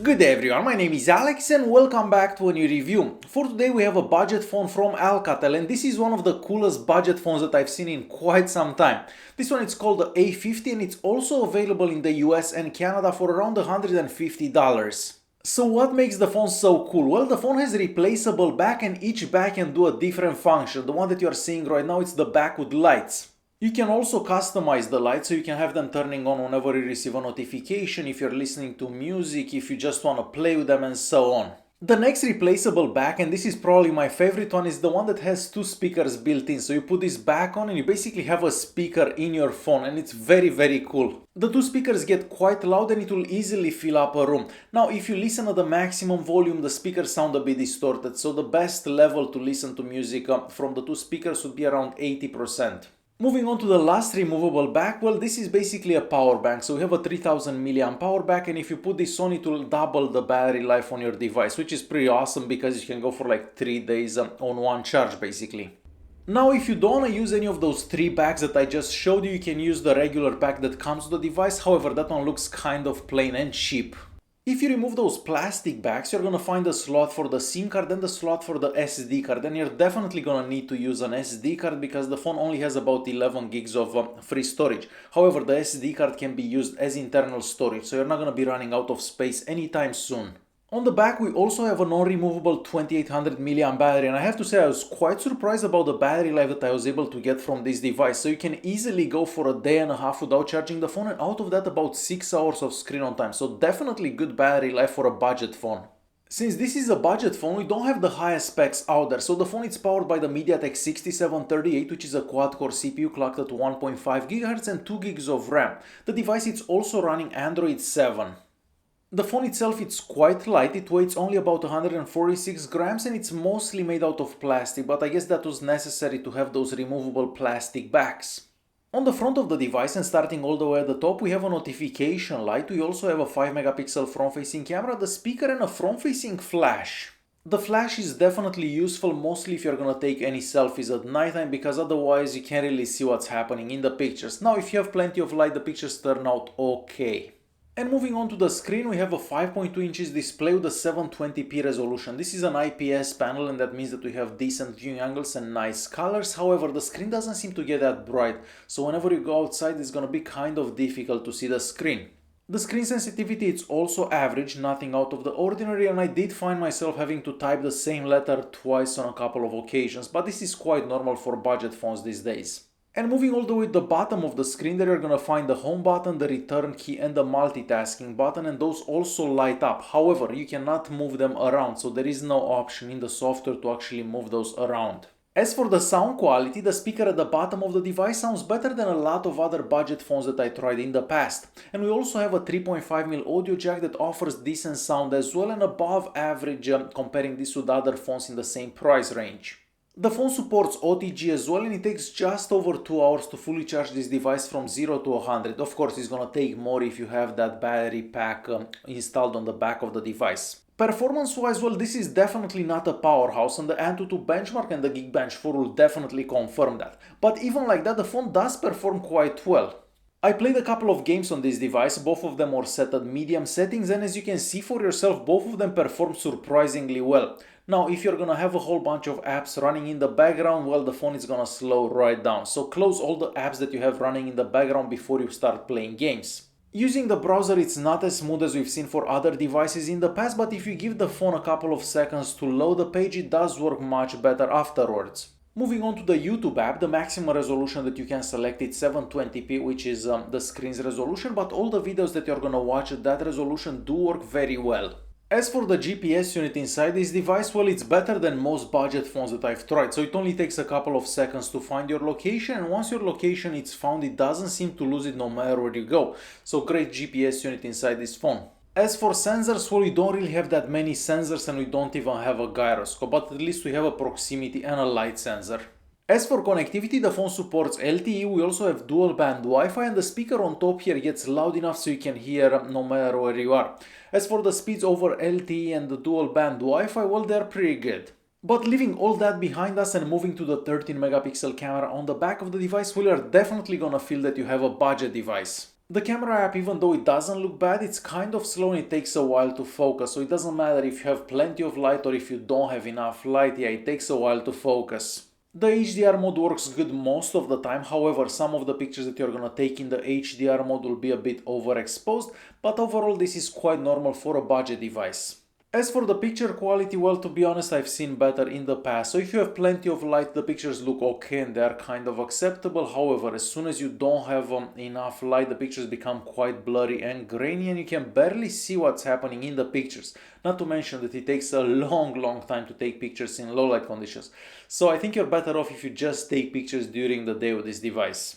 Good day everyone, my name is Alex and welcome back to a new review. For today we have a budget phone from Alcatel and this is one of the coolest budget phones that I've seen in quite some time. This one is called the A50 and it's also available in the US and Canada for around $150. So what makes the phone so cool? Well, the phone has replaceable back and each back can do a different function. The one that you are seeing right now, it's the back with lights. You can also customize the lights so you can have them turning on whenever you receive a notification, if you're listening to music, if you just want to play with them and so on. The next replaceable back, and this is probably my favorite one, is the one that has two speakers built in. So you put this back on and you basically have a speaker in your phone and it's very cool. The two speakers get quite loud and it will easily fill up a room. Now if you listen at the maximum volume, the speakers sound a bit distorted, so the best level to listen to music from the two speakers would be around 80%. Moving on to the last removable back, well, this is basically a power bank. So we have a 3000 milliamp power bank, and if you put this on, it will double the battery life on your device, which is pretty awesome because you can go for like 3 days on one charge basically. Now if you don't want to use any of those three backs that I just showed you can use the regular back that comes with the device. However, that one looks kind of plain and cheap. If you remove those plastic bags, you're gonna find a slot for the SIM card and the slot for the SD card, and you're definitely gonna need to use an SD card because the phone only has about 11 gigs of free storage. However, the SD card can be used as internal storage, so you're not gonna be running out of space anytime soon. On the back we also have a non-removable 2800 mAh battery, and I have to say I was quite surprised about the battery life that I was able to get from this device. So you can easily go for a day and a half without charging the phone, and out of that about 6 hours of screen on time. So definitely good battery life for a budget phone. Since this is a budget phone, we don't have the highest specs out there. So the phone is powered by the MTK 6738, which is a quad-core CPU clocked at 1.5 GHz and 2 gigs of RAM. The device is also running Android 7. The phone itself is quite light, it weighs only about 146 grams and it's mostly made out of plastic, but I guess that was necessary to have those removable plastic backs. On the front of the device and starting all the way at the top, we have a notification light. We also have a 5 megapixel front-facing camera, the speaker and a front-facing flash. The flash is definitely useful, mostly if you're gonna take any selfies at nighttime, because otherwise you can't really see what's happening in the pictures. Now if you have plenty of light, the pictures turn out okay. And moving on to the screen, we have a 5.2 inches display with a 720p resolution. This is an IPS panel and that means that we have decent viewing angles and nice colors. However, the screen doesn't seem to get that bright, so whenever you go outside it's gonna be kind of difficult to see the screen. The screen sensitivity is also average, nothing out of the ordinary, and I did find myself having to type the same letter twice on a couple of occasions, but this is quite normal for budget phones these days. And moving all the way to the bottom of the screen, there you're gonna find the home button, the return key and the multitasking button, and those also light up. However, you cannot move them around, so there is no option in the software to actually move those around. As for the sound quality, the speaker at the bottom of the device sounds better than a lot of other budget phones that I tried in the past. And we also have a 3.5mm audio jack that offers decent sound as well and above average comparing this with other phones in the same price range. The phone supports OTG as well, and it takes just over 2 hours to fully charge this device from 0 to 100. Of course, it's gonna take more if you have that battery pack installed on the back of the device. Performance-wise, well, this is definitely not a powerhouse, and the AnTuTu benchmark and the Geekbench 4 will definitely confirm that. But even like that, the phone does perform quite well. I played a couple of games on this device, both of them were set at medium settings, and as you can see for yourself, both of them perform surprisingly well. Now, if you're gonna have a whole bunch of apps running in the background, well, the phone is gonna slow right down. So close all the apps that you have running in the background before you start playing games. Using the browser, it's not as smooth as we've seen for other devices in the past, but if you give the phone a couple of seconds to load the page, it does work much better afterwards. Moving on to the YouTube app, the maximum resolution that you can select is 720p, which is the screen's resolution, but all the videos that you're gonna watch at that resolution do work very well. As for the GPS unit inside this device, well, it's better than most budget phones that I've tried, so it only takes a couple of seconds to find your location, and once your location is found, it doesn't seem to lose it no matter where you go. So great GPS unit inside this phone. As for sensors, well, we don't really have that many sensors and we don't even have a gyroscope, but at least we have a proximity and a light sensor. As for connectivity, the phone supports LTE, we also have dual band Wi-Fi, and the speaker on top here gets loud enough so you can hear no matter where you are. As for the speeds over LTE and the dual band Wi-Fi, well, they're pretty good. But leaving all that behind us and moving to the 13 megapixel camera on the back of the device, we are definitely gonna feel that you have a budget device. The camera app, even though it doesn't look bad, it's kind of slow and it takes a while to focus. So it doesn't matter if you have plenty of light or if you don't have enough light, yeah, it takes a while to focus. The HDR mode works good most of the time, however some of the pictures that you're gonna take in the HDR mode will be a bit overexposed, but overall this is quite normal for a budget device. As for the picture quality, well, to be honest, I've seen better in the past. So if you have plenty of light, the pictures look okay and they are kind of acceptable. However, as soon as you don't have enough light, the pictures become quite blurry and grainy and you can barely see what's happening in the pictures. Not to mention that it takes a long time to take pictures in low light conditions. So I think you're better off if you just take pictures during the day with this device.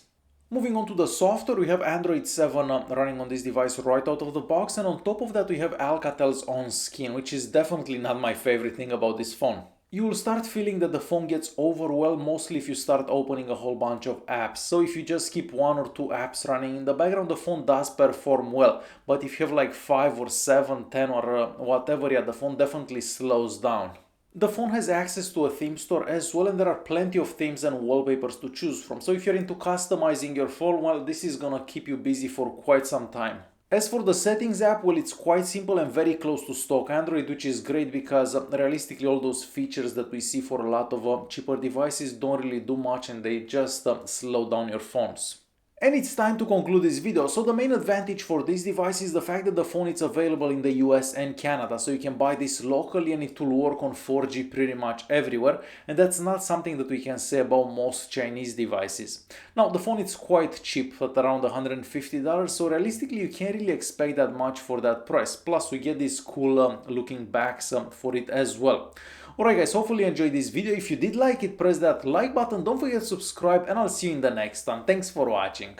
Moving on to the software, we have Android 7 running on this device right out of the box, and on top of that we have Alcatel's own skin, which is definitely not my favorite thing about this phone. You will start feeling that the phone gets overwhelmed mostly if you start opening a whole bunch of apps. So if you just keep 1 or 2 apps running in the background, the phone does perform well. But if you have like 5 or 7, 10 or whatever, yeah, the phone definitely slows down. The phone has access to a theme store as well, and there are plenty of themes and wallpapers to choose from. So if you're into customizing your phone, well, this is gonna keep you busy for quite some time. As for the settings app, well, it's quite simple and very close to stock Android, which is great because realistically all those features that we see for a lot of cheaper devices don't really do much and they just slow down your phones. And it's time to conclude this video. So the main advantage for this device is the fact that the phone is available in the US and Canada, so you can buy this locally and it will work on 4G pretty much everywhere, and that's not something that we can say about most Chinese devices. Now the phone is quite cheap at around $150, so realistically you can't really expect that much for that price. Plus we get these cool looking backs for it as well. Alright guys, hopefully you enjoyed this video. If you did like it, press that like button, don't forget to subscribe, and I'll see you in the next one. Thanks for watching.